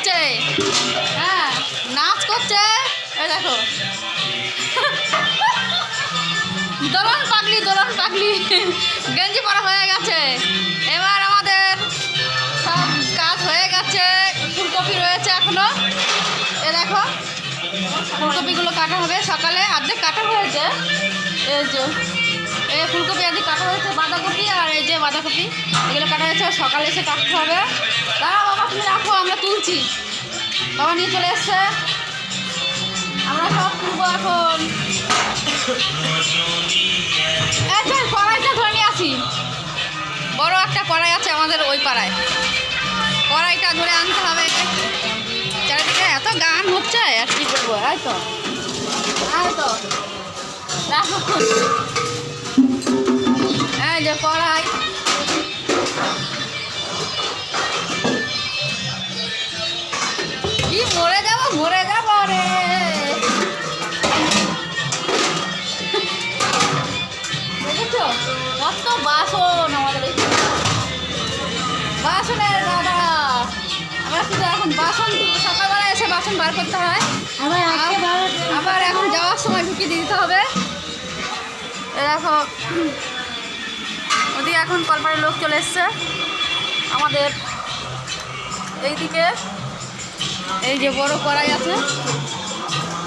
করছে, হ্যাঁ নাচ করছে। এই দেখো দোলন পাগলি দোলন পাগলি, গেঞ্জি পরা হয়ে গেছে। এবার আমাদের সব কাজ হয়ে গেছে, ফুলকপি রয়েছে এখনো। এ দেখো ফুলকপিগুলো কাটা হবে, সকালে অর্ধেক কাটা হয়েছে। এই যে এই ফুলকপি অর্ধেক কাটা হয়েছে, বাঁধাকপি আর এই যে বাঁধাকপি এগুলো কাটা হয়েছে, সকালে এসে কাটতে হবে। দাঁড়া বাবা তুমি রাখো, আমরা তুলছি। বাবা নিয়ে চলে এসছে, আমরা সব তুলবো এখন। কড়াইটা ধরে নিয়ে আসি, বড় একটা কড়াই আছে আমাদের ওই পাড়ায়, কড়াইটা ধরে আনতে হবে। চারিদিকে এত গান হচ্ছে আর কি করবো। এই তো রাখো, এই যে কড়াই, কি মরে যাবো রে। দেখেছো কত বাসন আমাদের, বাসনের দাদা। আমরা শুধু এখন বাসন সকালবেলা এসে বাসন বার করতে হয়, আবার এখন যাওয়ার সময় ঢুকিয়ে দিতে হবে। দেখো ওদিকে এখন কলপাড়ের লোক চলে এসছে আমাদের এইদিকে। এই যে বড় কড়াই আছে,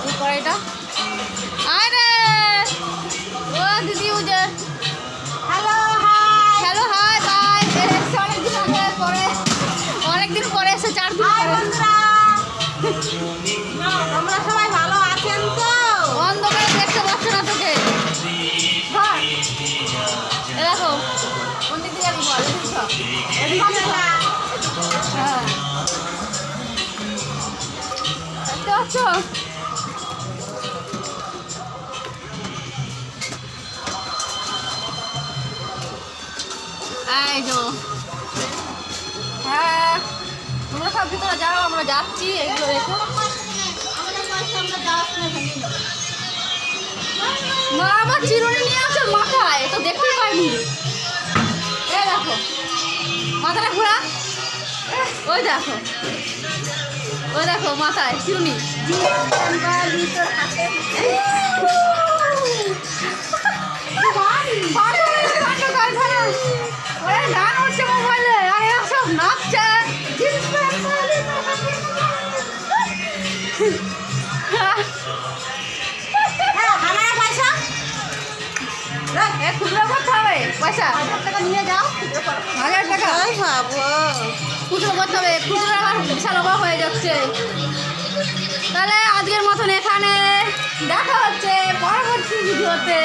এই কড়াইটা আরে ও দিদি উজে হ্যালো হাই বাই। অনেকদিন পরে এসে 4 দিন পরে। তোমরা সবাই ভালো আছেন তো? অন্ধকারে দেখতে পাচ্ছ না তোকে। দেখো কোন দিকে যাবি বল। হ্যাঁ দেখতে পাচ্ছ, এই তো। হ্যাঁ তোমরা সব ভিতরে যাও, আমরা যাচ্ছি। এগুলো দেখো মা আমার চিরুনি নিয়ে আসো মাথায়, তো দেখতেই পাইনি। এই দেখো মাথাটা ঘোরা, ওই দেখো মাথায় চিরুনি। গান হচ্ছে মোবাইলে, আরে সব নাচছে। খুচরো করতে হবে পয়সা, 1000 টাকা নিয়ে যাও। 1000 টাকা খুচরো করতে হবে, খুচরো আমার বিশাল অভাব হয়ে যাচ্ছে। তাহলে আজকের মতন এখানে দেখা হচ্ছে পরবর্তী ভিডিওতে।